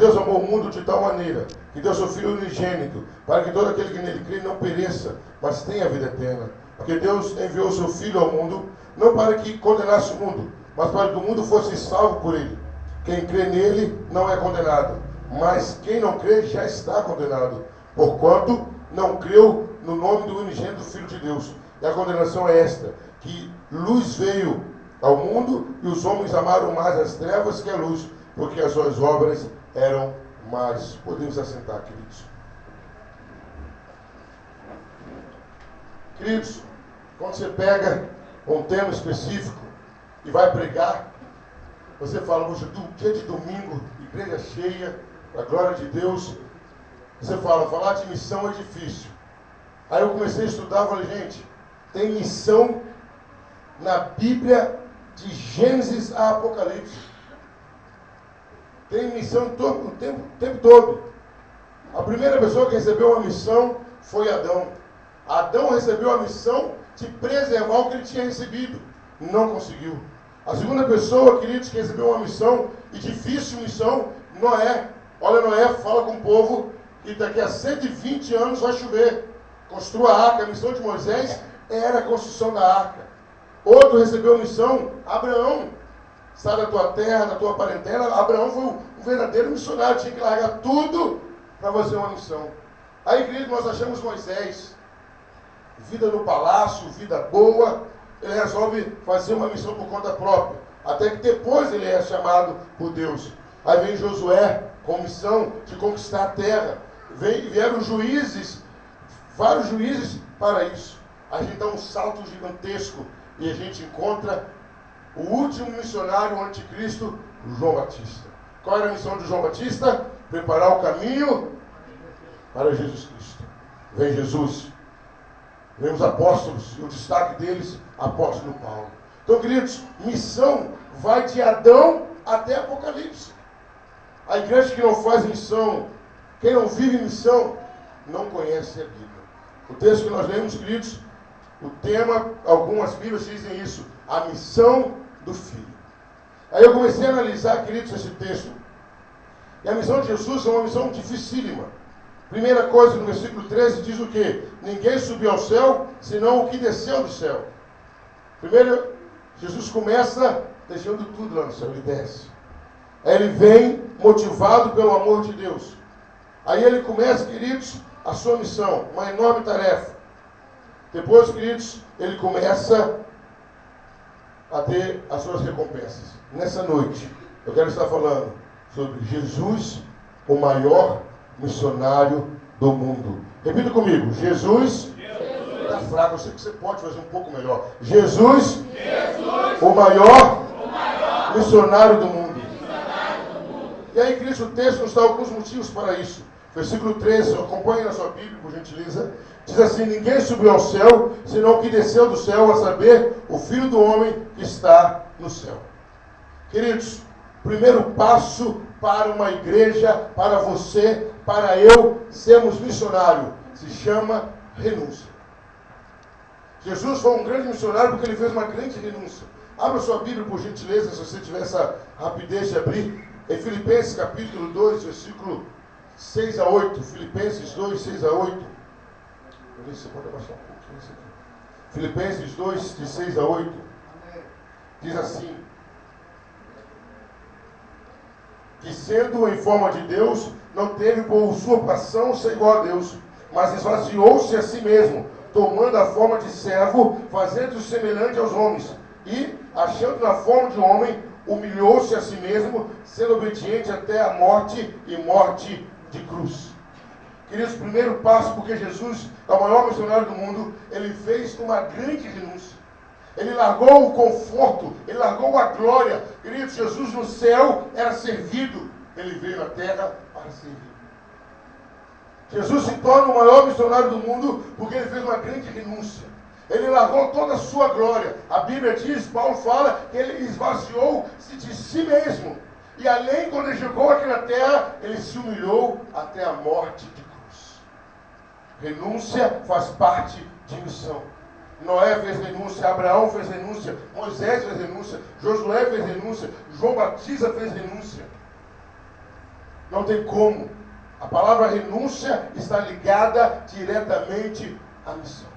Deus amou o mundo de tal maneira que deu seu Filho unigênito, para que todo aquele que nele crê não pereça, mas tenha a vida eterna. Porque Deus enviou o seu Filho ao mundo, não para que condenasse o mundo, mas para que o mundo fosse salvo por ele. Quem crê nele não é condenado, mas quem não crê já está condenado, porquanto não creu no nome do unigênito Filho de Deus. E a condenação é esta, que luz veio ao mundo e os homens amaram mais as trevas que a luz, porque as suas obras eram más. Podemos assentar, queridos. Queridos, quando você pega um tema específico e vai pregar, você fala, hoje dia de domingo, igreja cheia, a glória de Deus. Você fala, falar de missão é difícil. Aí eu comecei a estudar, falei, gente, tem missão na Bíblia de Gênesis a Apocalipse. Tem missão o tempo todo. A primeira pessoa que recebeu uma missão foi Adão. Adão recebeu a missão de preservar o que ele tinha recebido. Não conseguiu. A segunda pessoa, queridos, que recebeu uma missão, e difícil missão, Noé. Olha, Noé fala com o povo que daqui a 120 anos vai chover. Construa a arca. A missão de Moisés era a construção da arca. Outro recebeu a missão, Abraão. Sai da tua terra, da tua parentela. Abraão foi um verdadeiro missionário, tinha que largar tudo para fazer uma missão. Aí, querido, nós achamos Moisés, vida no palácio, vida boa, ele resolve fazer uma missão por conta própria, até que depois ele é chamado por Deus. Aí vem Josué com missão de conquistar a terra. Vieram juízes, vários juízes para isso. A gente dá um salto gigantesco e a gente encontra o último missionário, o anticristo, João Batista. Qual era a missão de João Batista? Preparar o caminho para Jesus Cristo. Vem Jesus. Vem os apóstolos, e o destaque deles, apóstolo Paulo. Então, queridos, missão vai de Adão até Apocalipse. A igreja que não faz missão, quem não vive missão, não conhece a Bíblia. O texto que nós lemos, queridos, o tema, algumas Bíblias dizem isso, a missão do Filho. Aí eu comecei a analisar, queridos, esse texto. E a missão de Jesus é uma missão dificílima. Primeira coisa, no versículo 13, diz o quê? Ninguém subiu ao céu, senão o que desceu do céu. Primeiro, Jesus começa deixando tudo lá no céu, ele desce. Aí ele vem motivado pelo amor de Deus. Aí ele começa, queridos, a sua missão, uma enorme tarefa. Depois, queridos, ele começa a ter as suas recompensas. Nessa noite, eu quero estar falando sobre Jesus, o maior missionário do mundo. Repita comigo, Jesus. Está fraco, eu sei que você pode fazer um pouco melhor. Jesus, o maior missionário do mundo. E aí, queridos, o texto nos dá alguns motivos para isso. Versículo 13, acompanhe na sua Bíblia, por gentileza. Diz assim, ninguém subiu ao céu, senão o que desceu do céu, a saber, o Filho do Homem que está no céu. Queridos, primeiro passo para uma igreja, para você, para eu, sermos missionários, se chama renúncia. Jesus foi um grande missionário porque ele fez uma grande renúncia. Abra sua Bíblia, por gentileza, se você tiver essa rapidez de abrir, em Filipenses capítulo 2, versículo 6 a 8. Filipenses 2, 6 a 8. Você pode abaixar um pouquinho isso aqui. Filipenses 2, de 6 a 8. Diz assim, que sendo em forma de Deus, não teve por usurpação ser igual a Deus, mas esvaziou-se a si mesmo, tomando a forma de servo, fazendo-se semelhante aos homens, e, achando na forma de homem, humilhou-se a si mesmo, sendo obediente até a morte e morte de cruz. Queridos, primeiro passo, porque Jesus é o maior missionário do mundo, ele fez uma grande renúncia. Ele largou o conforto, ele largou a glória. Queridos, Jesus no céu era servido, ele veio na terra para servir. Jesus se torna o maior missionário do mundo porque ele fez uma grande renúncia. Ele largou toda a sua glória. A Bíblia diz, Paulo fala, que ele esvaziou-se de si mesmo. E além, quando ele chegou aqui na terra, ele se humilhou até a morte de cruz. Renúncia faz parte de missão. Noé fez renúncia, Abraão fez renúncia, Moisés fez renúncia, Josué fez renúncia, João Batista fez renúncia. Não tem como. A palavra renúncia está ligada diretamente à missão.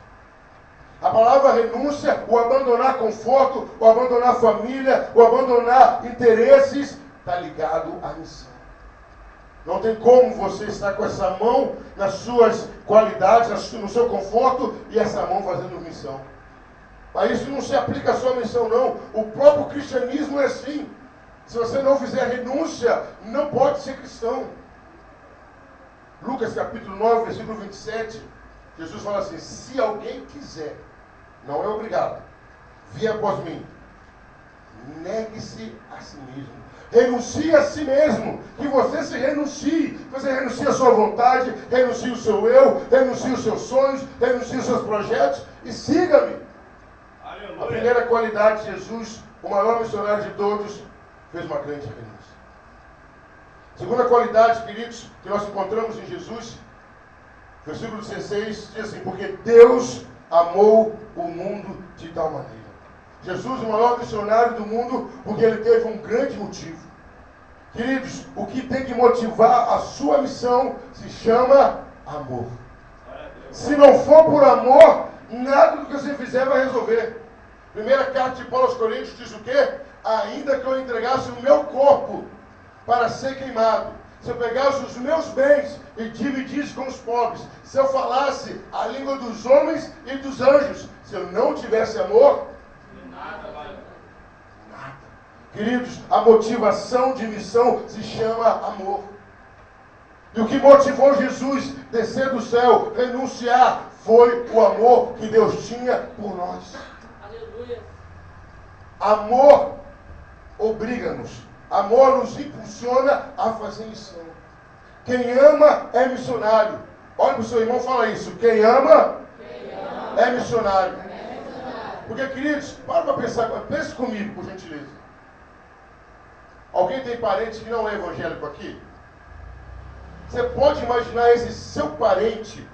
A palavra renúncia, o abandonar conforto, o abandonar família, o abandonar interesses, está ligado à missão. Não tem como você estar com essa mão nas suas qualidades, no seu conforto, e essa mão fazendo missão. Mas isso não se aplica à sua missão, não. O próprio cristianismo é assim. Se você não fizer renúncia, não pode ser cristão. Lucas capítulo 9, versículo 27, Jesus fala assim: se alguém quiser, não é obrigado, vir após mim, negue-se a si mesmo. Renuncie a si mesmo, que você se renuncie, você renuncie a sua vontade, renuncie o seu eu, renuncie os seus sonhos, renuncie os seus projetos e siga-me. A primeira qualidade de Jesus, o maior missionário de todos, fez uma grande renúncia. Segunda qualidade, queridos, que nós encontramos em Jesus, versículo 16, diz assim: porque Deus amou o mundo de tal maneira. Jesus, o maior missionário do mundo, porque ele teve um grande motivo. Queridos, o que tem que motivar a sua missão se chama amor. Se não for por amor, nada do que você fizer vai resolver. Primeira carta de Paulo aos Coríntios diz o quê? Ainda que eu entregasse o meu corpo para ser queimado, se eu pegasse os meus bens e dividisse com os pobres, se eu falasse a língua dos homens e dos anjos, se eu não tivesse amor, nada vale. Nada. Queridos, a motivação de missão se chama amor. E o que motivou Jesus descer do céu, renunciar, foi o amor que Deus tinha por nós. Aleluia. Amor obriga-nos. Amor nos impulsiona a fazer missão. Quem ama é missionário. Olha para o seu irmão e fala isso. Quem ama é missionário. Porque, queridos, para pensar, pense comigo, por gentileza. Alguém tem parente que não é evangélico aqui? Você pode imaginar esse seu parente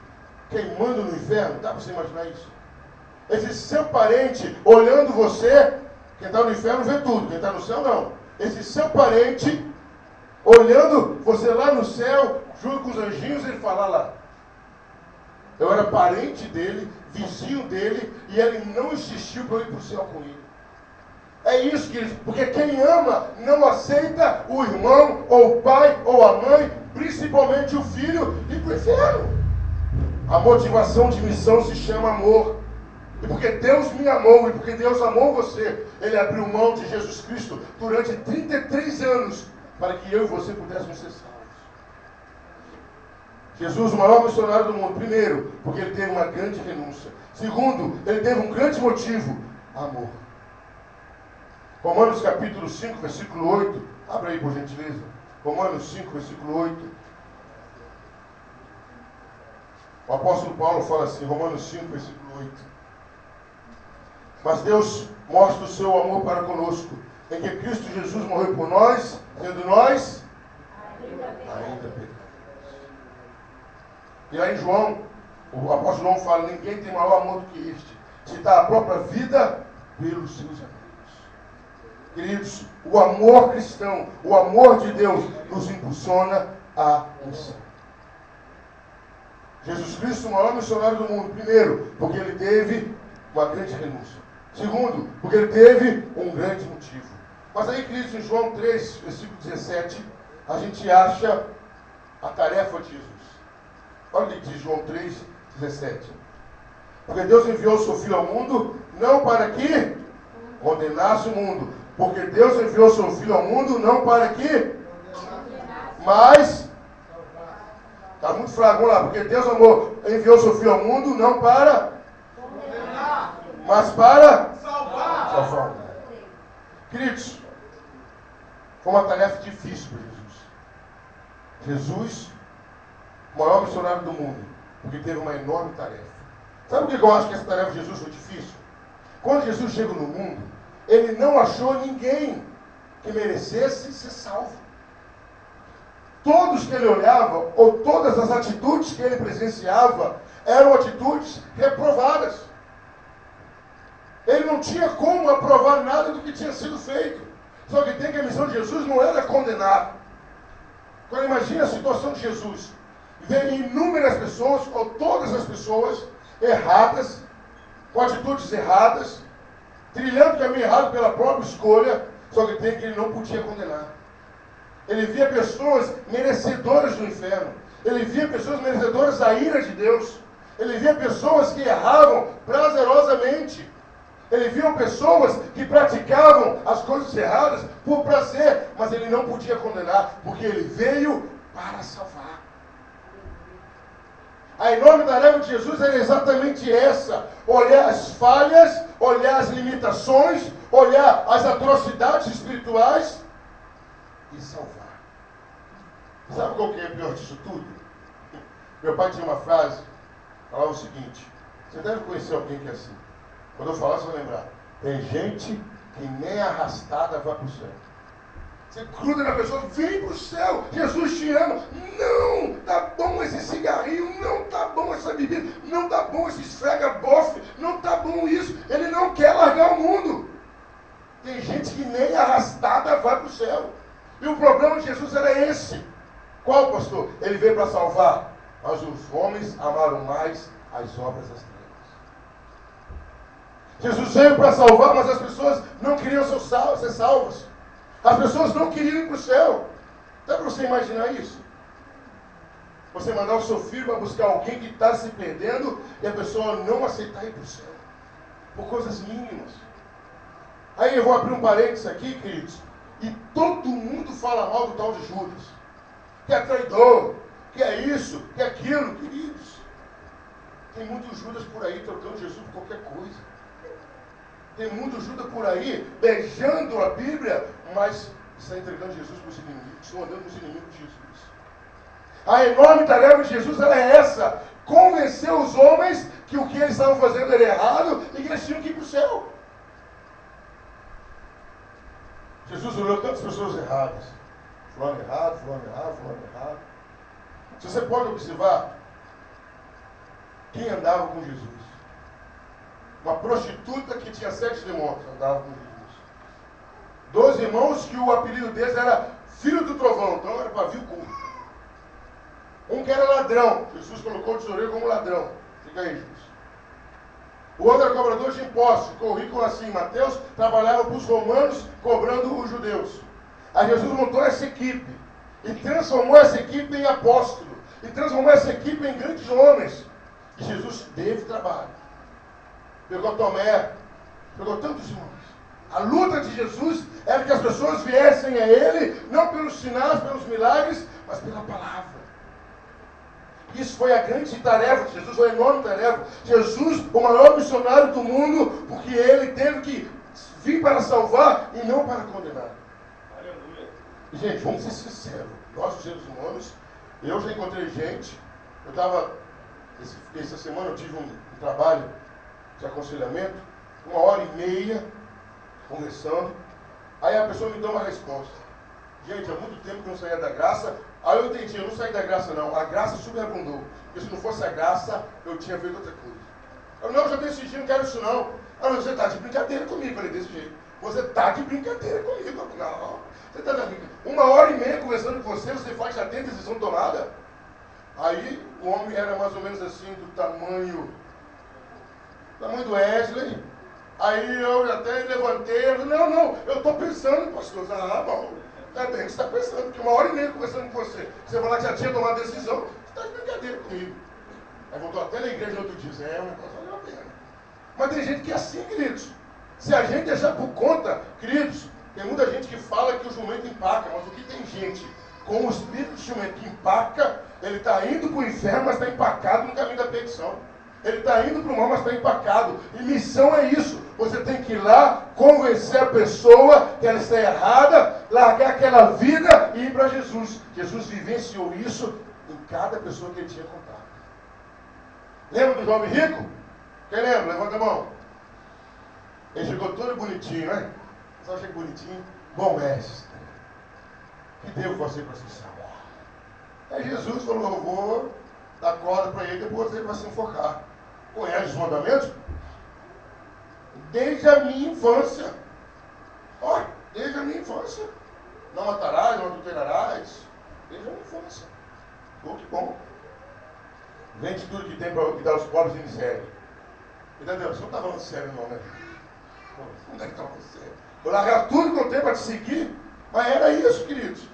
queimando no inferno? Dá para você imaginar isso? Esse seu parente olhando você, quem está no inferno vê tudo, quem está no céu não. Esse seu parente olhando você lá no céu, junto com os anjinhos, ele fala lá: eu era parente dele, vizinho dele, e ele não insistiu para eu ir para o céu com ele. É isso, queridos, porque quem ama não aceita o irmão, ou o pai, ou a mãe, principalmente o filho, ir para o inferno. A motivação de missão se chama amor. E porque Deus me amou, e porque Deus amou você, Ele abriu mão de Jesus Cristo durante 33 anos, para que eu e você pudéssemos ser salvos. Jesus, o maior missionário do mundo, primeiro, porque Ele teve uma grande renúncia. Segundo, Ele teve um grande motivo, amor. Romanos capítulo 5, versículo 8, abre aí por gentileza. Romanos 5, versículo 8. O apóstolo Paulo fala assim, Romanos 5, versículo 8. Mas Deus mostra o seu amor para conosco, em que Cristo Jesus morreu por nós, sendo nós ainda pecadores. E aí João, o apóstolo João fala: ninguém tem maior amor do que este, de dar a própria vida pelos seus amigos. Queridos, o amor cristão, o amor de Deus nos impulsiona à missão. Jesus Cristo, o maior missionário do mundo, primeiro, porque ele teve uma grande renúncia. Segundo, porque ele teve um grande motivo. Mas aí, queridos, em João 3, versículo 17, a gente acha a tarefa de Jesus. Olha o que diz João 3, 17. Porque Deus enviou o seu Filho ao mundo, não para que condenasse o mundo. Porque Deus enviou o seu Filho ao mundo, não para que, mas, está muito fraco, vamos lá. Porque Deus enviou o seu Filho ao mundo, não para mas para salvar. Queridos, foi uma tarefa difícil para Jesus. Jesus, o maior missionário do mundo, porque teve uma enorme tarefa. Sabe por que eu acho que essa tarefa de Jesus foi difícil? Quando Jesus chegou no mundo, ele não achou ninguém que merecesse ser salvo. Todos que ele olhava, ou todas as atitudes que ele presenciava, eram atitudes reprovadas. Ele não tinha como aprovar nada do que tinha sido feito. Só que tem que a missão de Jesus não era condenar. Quando imagina a situação de Jesus, vê inúmeras pessoas, ou todas as pessoas, erradas, com atitudes erradas, trilhando caminho errado pela própria escolha, só que tem que ele não podia condenar. Ele via pessoas merecedoras do inferno. Ele via pessoas merecedoras da ira de Deus. Ele via pessoas que erravam prazerosamente. Ele via pessoas que praticavam as coisas erradas por prazer, mas ele não podia condenar, porque ele veio para salvar. A enorme tarefa de Jesus era exatamente essa: olhar as falhas, olhar as limitações, olhar as atrocidades espirituais e salvar. Sabe qual que é o pior disso tudo? Meu pai tinha uma frase, falava o seguinte: você deve conhecer alguém que é assim. Quando eu falar, você vai lembrar. Tem gente que nem arrastada vai para o céu. Você gruda na pessoa, vem para o céu, Jesus te ama. Não, tá bom esse cigarrinho, não tá bom essa bebida, não tá bom esse esfrega-bofe, não tá bom isso. Ele não quer largar o mundo. Tem gente que nem arrastada vai para o céu. E o problema de Jesus era esse. Qual, pastor? Ele veio para salvar. Mas os homens amaram mais as obras das trevas. Jesus veio para salvar, mas as pessoas não queriam ser salvas. As pessoas não queriam ir para o céu. Dá para você imaginar isso? Você mandar o seu filho para buscar alguém que está se perdendo e a pessoa não aceitar ir para o céu. Por coisas mínimas. Aí eu vou abrir um parênteses aqui, queridos. E todo mundo fala mal do tal de Judas. Que é traidor, que é isso, que é aquilo, queridos. Tem muitos Judas por aí trocando Jesus por qualquer coisa. Tem muito Judas por aí beijando a Bíblia, mas está entregando Jesus para os inimigos, estão andando com os inimigos de Jesus. A enorme tarefa de Jesus era essa: convencer os homens que o que eles estavam fazendo era errado e que eles tinham que ir para o céu. Jesus olhou tantas pessoas erradas. Fulano errado, fulano errado, fulano errado. Se você pode observar quem andava com Jesus. Uma prostituta que tinha 7 demônios andava com Jesus. 2 irmãos que o apelido deles era filho do trovão, então era pavio curto. Um que era ladrão, Jesus colocou o tesoureiro como ladrão. Fica aí, Jesus. O outro era cobrador de impostos, ficou rico assim. Mateus trabalhava para os romanos, cobrando os judeus. Aí Jesus montou essa equipe e transformou essa equipe em apóstolo, e transformou essa equipe em grandes homens. E Jesus teve trabalho. Pegou Tomé, pegou tantos irmãos. A luta de Jesus era que as pessoas viessem a Ele, não pelos sinais, pelos milagres, mas pela palavra. Isso foi a grande tarefa de Jesus, foi a enorme tarefa. Jesus, o maior missionário do mundo, porque Ele teve que vir para salvar e não para condenar. Aleluia. Gente, vamos ser sinceros. Nós, os seres humanos, eu já encontrei gente. Eu estava, essa semana eu tive um trabalho de aconselhamento, 1h30 conversando, aí a pessoa me dá uma resposta. Gente, há muito tempo que eu não saía da graça. Aí eu entendi, eu não saí da graça não, a graça superabundou. Porque se não fosse a graça, eu tinha feito outra coisa. Eu não, já decidi, não quero isso não. Aí você está de brincadeira comigo. Eu falei, desse jeito. Você está de brincadeira comigo. Não, você está de brincadeira. 1h30 conversando com você, você faz já tem decisão tomada. Aí o homem era mais ou menos assim, do tamanho do Wesley. Aí eu até levantei, eu falei, não, eu estou pensando, pastor. Ah, bom, é bem que você está pensando, porque 1h30 conversando com você. Você falar que já tinha tomado a decisão, você está de brincadeira comigo. Aí voltou até na igreja no outro dia, o negócio valeu a pena. Mas tem gente que é assim, queridos. Se a gente deixar por conta, queridos, tem muita gente que fala que o jumento empaca, mas o que tem gente com o espírito de jumento que empaca, ele está indo para o inferno, mas está empacado no caminho da perdição. Ele está indo para o mal, mas está empacado. E missão é isso. Você tem que ir lá, convencer a pessoa que ela está errada, largar aquela vida e ir para Jesus. Jesus vivenciou isso em cada pessoa que ele tinha contato. Lembra do jovem rico? Quem lembra? Levanta a mão. Ele chegou todo bonitinho, né? Só achei bonitinho. Bom mestre, que devo fazer para se salvar? Aí Jesus falou, eu vou dar corda para ele, depois ele vai se enfocar. Conhece os mandamentos? Desde a minha infância. Olha, desde a minha infância. Não matarás, não adulterarás. Desde a infância. Oh, que bom. Vende tudo que tem para dar aos pobres e miséria. Entendeu? Você não está falando sério não, né? Não deve estar falando sério. Vou largar tudo que eu tenho para te seguir. Mas era isso, queridos.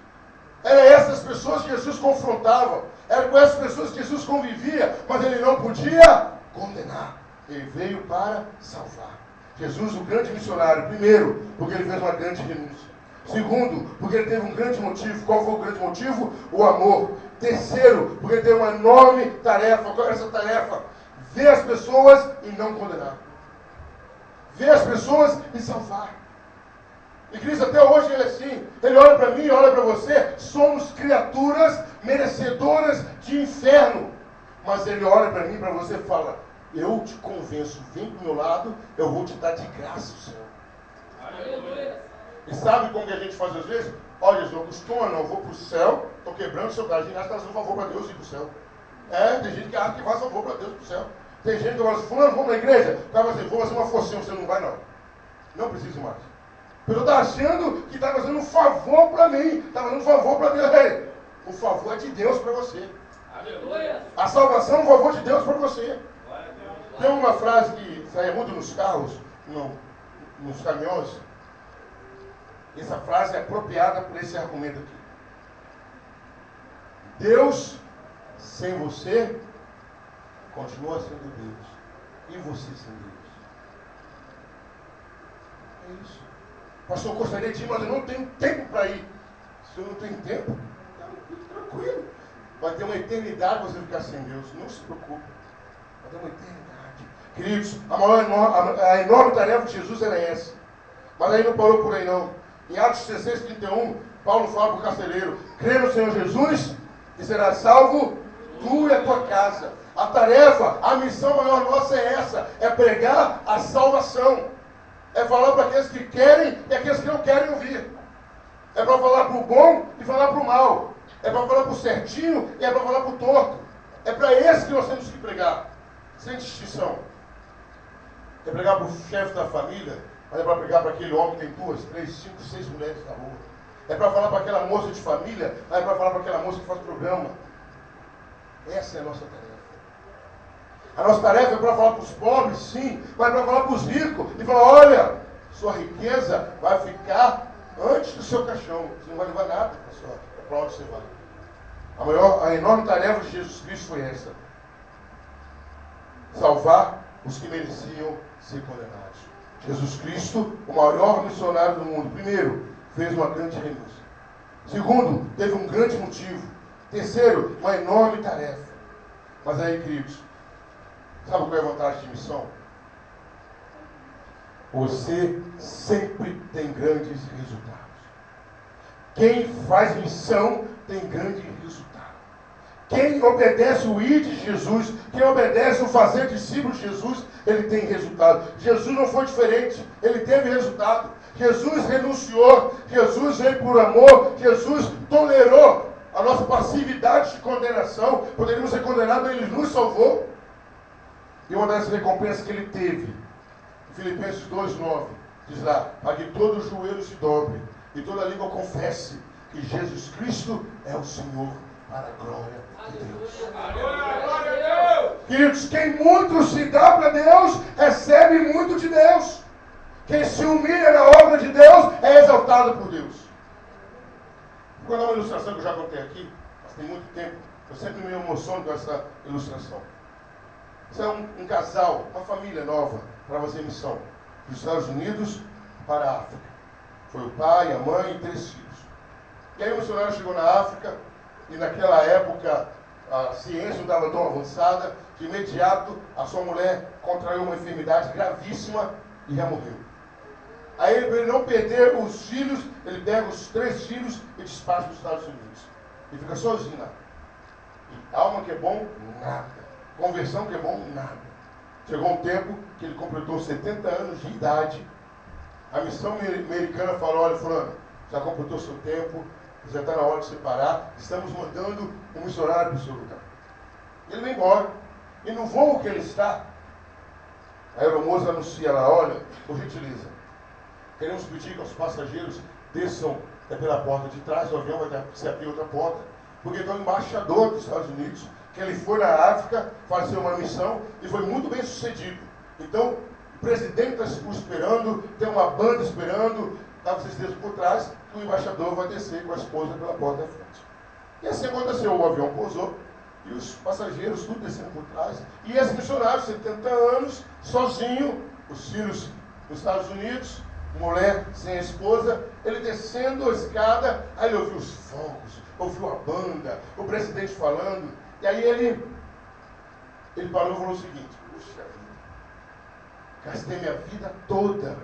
Era essas pessoas que Jesus confrontava. Era com essas pessoas que Jesus convivia. Mas ele não podia condenar. Ele veio para salvar. Jesus, o grande missionário. Primeiro, porque ele fez uma grande renúncia. Segundo, porque ele teve um grande motivo. Qual foi o grande motivo? O amor. Terceiro, porque ele teve uma enorme tarefa. Qual era essa tarefa? Ver as pessoas e não condenar. Ver as pessoas e salvar. E Cristo até hoje ele é assim. Ele olha para mim e olha para você. Somos criaturas merecedoras de inferno. Mas ele olha para mim e para você e fala: eu te convenço, vem para o meu lado, eu vou te dar de graça o céu. Aleluia. E sabe como que a gente faz às vezes? Olha, Jesus, não costuma não, eu vou para o céu, estou quebrando o seu braço, a gente acha que está fazendo um favor para Deus ir para o céu. Tem gente que acha que faz favor para Deus ir para o céu. Tem gente que fala assim: fulano, vamos na igreja? O cara vai dizer: vou fazer uma forcinha, você não vai não. Não precisa mais. A pessoa está achando que está fazendo um favor para mim, está fazendo um favor para Deus. Ei, o favor é de Deus para você. Aleluia. A salvação é um favor de Deus para você. Tem uma frase que sai muito nos carros, nos caminhões. Essa frase é apropriada por esse argumento aqui. Deus, sem você, continua sendo Deus. E você sem Deus. É isso. Pastor, eu gostaria de ir, mas eu não tenho tempo para ir. Se eu não tenho tempo, fique tranquilo. Vai ter uma eternidade você ficar sem Deus. Não se preocupe. Vai ter uma eternidade. Queridos, a enorme tarefa de Jesus era essa. Mas aí não parou por aí não. Em Atos 16:31, Paulo fala para o carcereiro: crê no Senhor Jesus e será salvo tu e a tua casa. A tarefa, a missão maior nossa é essa: é pregar a salvação. É falar para aqueles que querem e aqueles que não querem ouvir. É para falar para o bom e falar para o mal. É para falar para o certinho e é para falar para o torto. É para esse que nós temos que pregar, sem distinção. É pregar para o chefe da família, mas é para pregar para aquele homem que tem 2, 3, 5, 6 mulheres na rua. É para falar para aquela moça de família, mas é para falar para aquela moça que faz programa. Essa é a nossa tarefa. A nossa tarefa é para falar para os pobres, sim, mas é para falar para os ricos e falar: olha, sua riqueza vai ficar antes do seu caixão. Você não vai levar nada para onde você vai. A enorme tarefa de Jesus Cristo foi essa: salvar os que mereciam ser condenados. Jesus Cristo, o maior missionário do mundo, primeiro, fez uma grande renúncia. Segundo, teve um grande motivo. Terceiro, uma enorme tarefa. Mas aí, queridos, sabe qual é a vantagem de missão? Você sempre tem grandes resultados. Quem faz missão tem grande resultado. Quem obedece o ir de Jesus, quem obedece o fazer discípulo de Jesus, ele tem resultado. Jesus não foi diferente, ele teve resultado. Jesus renunciou, Jesus veio por amor, Jesus tolerou a nossa passividade de condenação. Poderíamos ser condenados, ele nos salvou. E uma das recompensas que ele teve, Filipenses 2:9, diz lá: para que todo joelho se dobre e toda língua confesse que Jesus Cristo é o Senhor, para a glória de Deus. Queridos, quem muito se dá para Deus, recebe muito de Deus. Quem se humilha na obra de Deus, é exaltado por Deus. Vou dar uma ilustração que eu já contei aqui, mas tem muito tempo. Eu sempre me emociono com essa ilustração. Isso é um casal, uma família nova, para fazer missão. Dos Estados Unidos para a África. Foi o pai, a mãe e 3 filhos. E aí o missionário chegou na África, e naquela época a ciência não estava tão avançada. De imediato a sua mulher contraiu uma enfermidade gravíssima e já morreu. Aí ele, para ele não perder os filhos, ele pega os 3 filhos e despacha para os Estados Unidos. E fica sozinho lá. E alma que é bom, nada. Conversão que é bom, nada. Chegou um tempo que ele completou 70 anos de idade. A missão americana falou: olha, fulano, já completou seu tempo, já está na hora de separar, estamos mandando um missionário para o seu lugar. Ele vai embora. E no voo que ele está, a aeromoça anuncia lá: olha, por gentileza, queremos pedir que os passageiros desçam pela porta de trás, o avião vai se abrir outra porta, porque ele é um embaixador dos Estados Unidos, que ele foi na África fazer uma missão e foi muito bem sucedido. Então, o presidente está o esperando, tem uma banda esperando, estava vocês por trás, que o embaixador vai descer com a esposa pela porta da frente. E assim aconteceu, o avião pousou, e os passageiros tudo descendo por trás, e esse missionário, 70 anos, sozinho, os filhos nos Estados Unidos, mulher sem a esposa, ele descendo a escada, aí ele ouviu os fogos, ouviu a banda, o presidente falando, e aí ele parou e falou o seguinte: puxa vida, gastei minha vida toda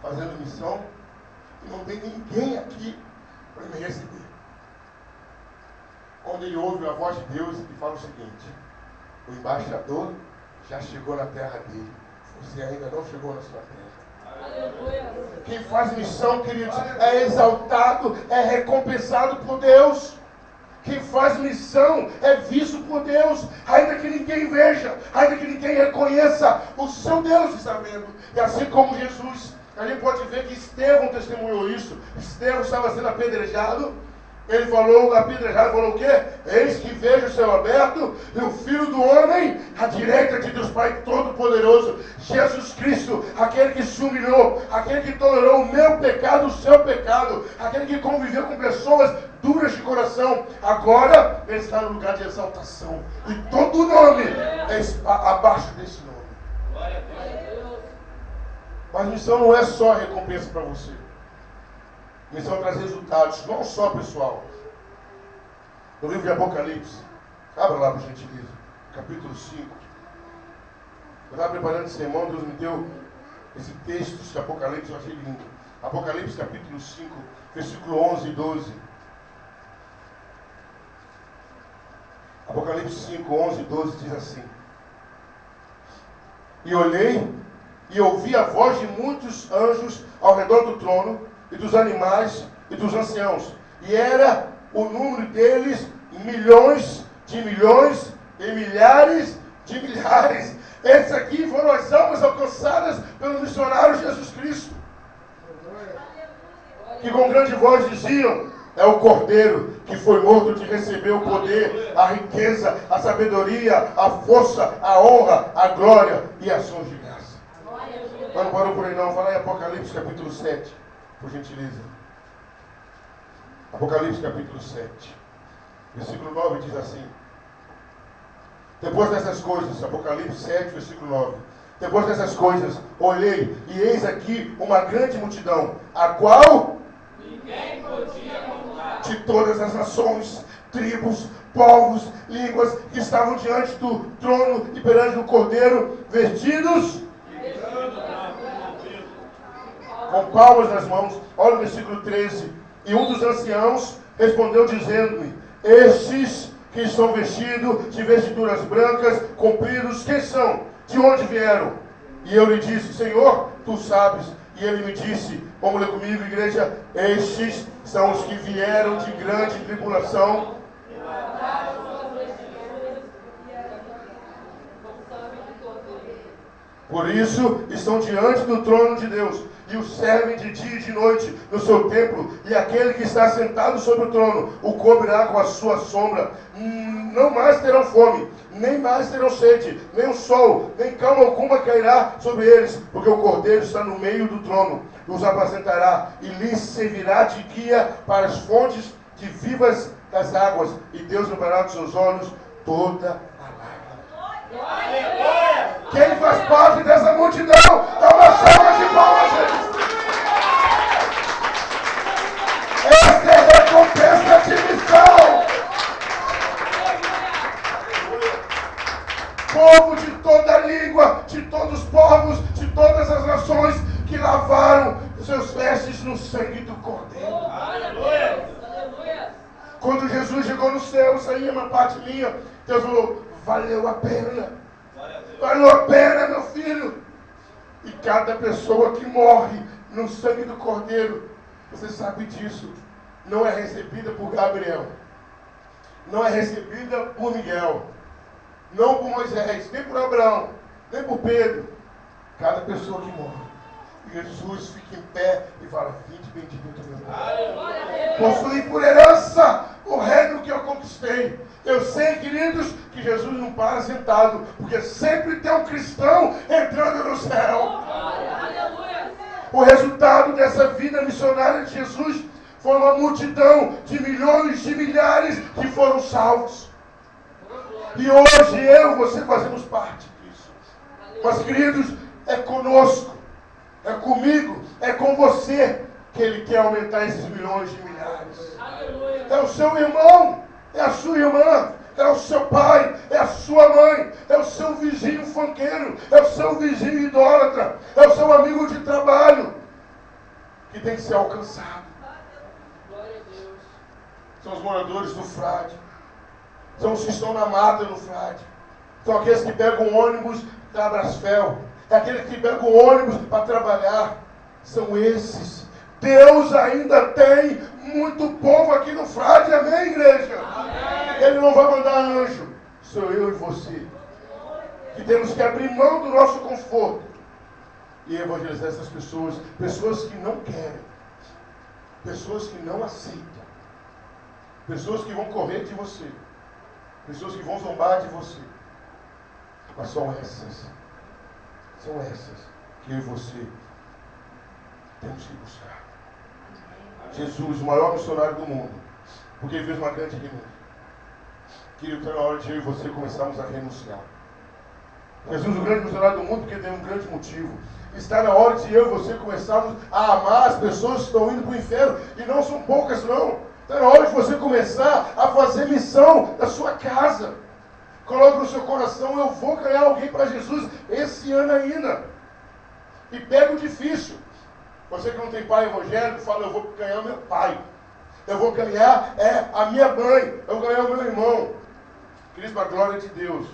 fazendo missão e não tem ninguém aqui para me receber. Quando ele ouve a voz de Deus, ele fala o seguinte: o embaixador já chegou na terra dele, você ainda não chegou na sua terra. Quem faz missão, queridos, é exaltado, é recompensado por Deus. Quem faz missão é visto por Deus, ainda que ninguém veja, ainda que ninguém reconheça, o seu Deus está vendo. E assim como Jesus, a gente pode ver que Estevão testemunhou isso. Estevão estava sendo apedrejado. Ele falou, apedrejado, falou o quê? Eis que vejo o céu aberto e o Filho do Homem à direita de Deus Pai Todo-Poderoso. Jesus Cristo, aquele que se humilhou, aquele que tolerou o meu pecado, o seu pecado, aquele que conviveu com pessoas duras de coração. Agora ele está no lugar de exaltação. E todo nome é abaixo desse nome. Glória a Deus. Mas missão não é só recompensa para você. Missão traz resultados, não só pessoal. No livro de Apocalipse, abra lá por gentileza, capítulo 5. Eu estava preparando esse sermão, Deus me deu esse texto de Apocalipse, eu achei lindo. Apocalipse capítulo 5, versículo 11 e 12. Apocalipse 5, 11 e 12 diz assim: e olhei e ouvi a voz de muitos anjos ao redor do trono, e dos animais e dos anciãos, e era o número deles milhões de milhões e milhares de milhares. Esses aqui foram as almas alcançadas pelo missionário Jesus Cristo, que com grande voz diziam: é o Cordeiro que foi morto de receber o poder, a riqueza, a sabedoria, a força, a honra, a glória e ações de graça. Mas não parou por aí não, fala em Apocalipse capítulo 7. Por gentileza. Apocalipse capítulo 7, versículo 9 diz assim: depois dessas coisas, Apocalipse 7, versículo 9. Depois dessas coisas, olhei, e eis aqui uma grande multidão, a qual ninguém podia contar, de todas as nações, tribos, povos, línguas, que estavam diante do trono e perante o Cordeiro, vestidos com palmas nas mãos. Olha o versículo 13. E um dos anciãos respondeu dizendo-me: estes que estão vestidos de vestiduras brancas, compridos, quem são? De onde vieram? E eu lhe disse: Senhor, tu sabes. E ele me disse, vamos ler comigo, igreja: estes são os que vieram de grande tribulação, por isso estão diante do trono de Deus, e o servem de dia e de noite no seu templo, e aquele que está sentado sobre o trono o cobrirá com a sua sombra. Não mais terão fome, nem mais terão sede, nem o sol, nem calma alguma cairá sobre eles, porque o Cordeiro está no meio do trono, os apacentará e lhes servirá de guia para as fontes de vivas das águas, e Deus limpará dos seus olhos toda a lágrima. Quem faz parte dessa multidão? Dá uma salva de palmas, gente. Essa é a recompensa de missão. Povo de toda língua, de todos os povos, de todas as nações, que lavaram seus vestes no sangue do Cordeiro. Aleluia. Quando Jesus chegou no céu, isso aí é uma parte minha, Deus falou: valeu a pena. Valeu a pena, meu filho. E cada pessoa que morre no sangue do Cordeiro, você sabe disso, não é recebida por Gabriel, não é recebida por Miguel, não por Moisés, nem por Abraão, nem por Pedro. Cada pessoa que morre Jesus fica em pé e fala: vinde bendito meu Pai. Possui por herança o reino que eu conquistei. Eu sei, queridos, que Jesus não para sentado, porque sempre tem um cristão entrando no céu. O resultado dessa vida missionária de Jesus foi uma multidão de milhões, de milhares que foram salvos. E hoje eu e você fazemos parte disso. Mas, queridos, é conosco, é comigo, é com você que Ele quer aumentar esses milhões de milhares. É o seu irmão, é a sua irmã, é o seu pai, é a sua mãe, é o seu vizinho funkeiro, é o seu vizinho idólatra, é o seu amigo de trabalho que tem que ser alcançado. São os moradores do Frade, são os que estão na mata no Frade, são aqueles que pegam o ônibus para Brasfel, é aqueles que pegam o ônibus para trabalhar, são esses. Deus ainda tem muito povo aqui no Frade, amém, igreja? Amém. Ele não vai mandar anjo, sou eu e você, que temos que abrir mão do nosso conforto e evangelizar essas pessoas, pessoas que não querem, pessoas que não aceitam, pessoas que vão correr de você, pessoas que vão zombar de você, mas são essas que eu e você temos que buscar. Jesus, o maior missionário do mundo, porque ele fez uma grande renúncia. Querido, está na hora de eu e você começarmos a renunciar. Jesus, o grande missionário do mundo, porque tem um grande motivo. Está na hora de eu e você começarmos a amar as pessoas que estão indo para o inferno, e não são poucas não. Está na hora de você começar a fazer missão da sua casa. Coloque no seu coração: eu vou ganhar alguém para Jesus esse ano ainda. E pega o difícil. Você que não tem pai evangélico, fala: eu vou ganhar meu pai. Eu vou ganhar a minha mãe. Eu vou ganhar o meu irmão. Queridos, para a glória de Deus,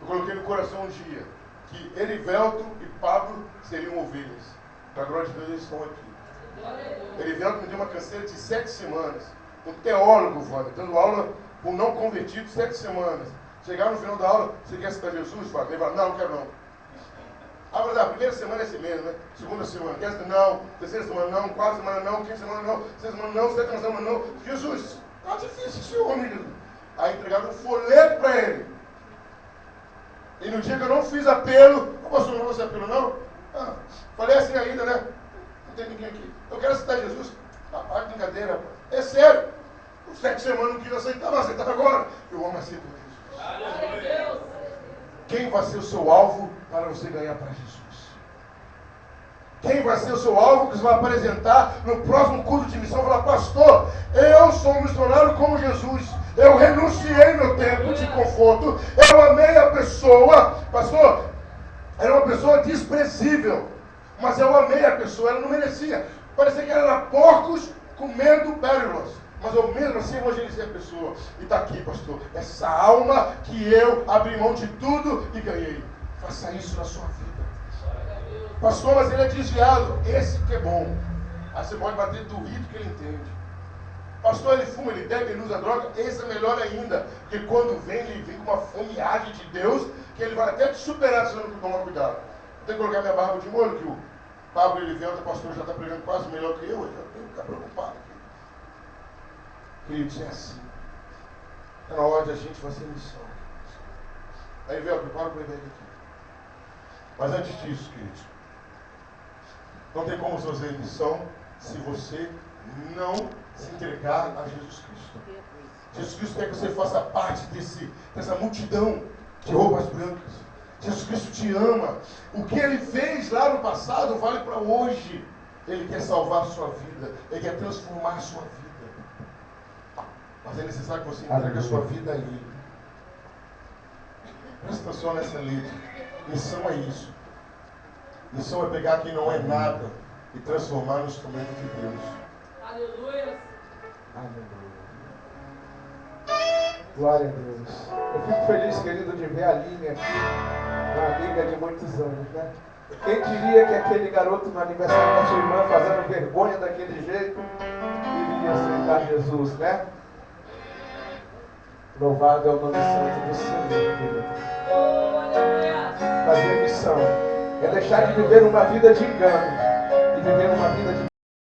eu coloquei no coração um dia que Erivelto e Pablo seriam ovelhas. Para a glória de Deus, eles estão aqui. Erivelto me deu uma canseira de 7 semanas. Um teólogo, Wanda, dando aula por não convertido 7 semanas. Chegar no final da aula: você quer aceitar Jesus? Ele fala: não, não quero não. Mas a primeira semana é assim mesmo, né? Segunda semana, quer aceitar? Não. Terceira semana não. Quarta semana não. Quinta semana não. Sexta semana não. Sétima semana não. Jesus, tá difícil esse homem, Jesus. Aí entregaram um folheto para ele. E no dia que eu não fiz apelo: pastor, não vou fazer apelo não? Falei assim ainda, né? Não tem ninguém aqui. Eu quero aceitar Jesus. Rapaz, brincadeira, rapaz. É sério. Os 7 semanas não quis aceitar, mas aceitar agora. Eu amo aceitar Jesus. Quem vai ser o seu alvo para você ganhar para Jesus? Quem vai ser o seu alvo que você vai apresentar no próximo culto de missão? Falar: pastor, eu sou um missionário como Jesus. Eu renunciei meu tempo de conforto. Eu amei a pessoa. Pastor, era uma pessoa desprezível, mas eu amei a pessoa. Ela não merecia. Parecia que era porcos comendo pérolas. Mas eu mesmo assim evangelizei a pessoa. E está aqui, pastor, essa alma que eu abri mão de tudo e ganhei. Faça isso na sua vida. Pastor, mas ele é desviado. Esse que é bom. Aí você pode bater do rito que ele entende. Pastor, ele fuma, ele bebe, ele usa droga. Esse é melhor ainda. Porque quando vem, ele vem com uma fomeagem de Deus, que ele vai até te superar se você não tomar cuidado. Tem que colocar minha barba de molho, que o Pablo Elivelto, o pastor, já está pregando quase melhor que eu já tenho que ficar preocupado. Queridos, é assim. Está na hora de a gente fazer missão. Aí, velho, prepara para ele aqui. Mas antes disso, queridos, não tem como fazer missão se você não se entregar a Jesus Cristo. Jesus Cristo quer que você faça parte dessa multidão de roupas brancas. Jesus Cristo te ama. O que Ele fez lá no passado vale para hoje. Ele quer salvar a sua vida. Ele quer transformar a sua vida. Mas é necessário que você entregue a sua vida a Ele. Presta atenção nessa letra. Missão é isso. Missão é pegar quem não é nada e transformar no instrumento de Deus. Aleluia. Aleluia. Glória a Deus. Eu fico feliz, querido, de ver a Aline aqui, uma amiga de muitos anos, né? Quem diria que aquele garoto no aniversário da sua irmã, fazendo vergonha daquele jeito, iria aceitar Jesus, né? Louvado é o nome santo do Senhor, querido. Oh, aleluia. Fazer missão é deixar de viver uma vida de engano. e vivendo uma vida de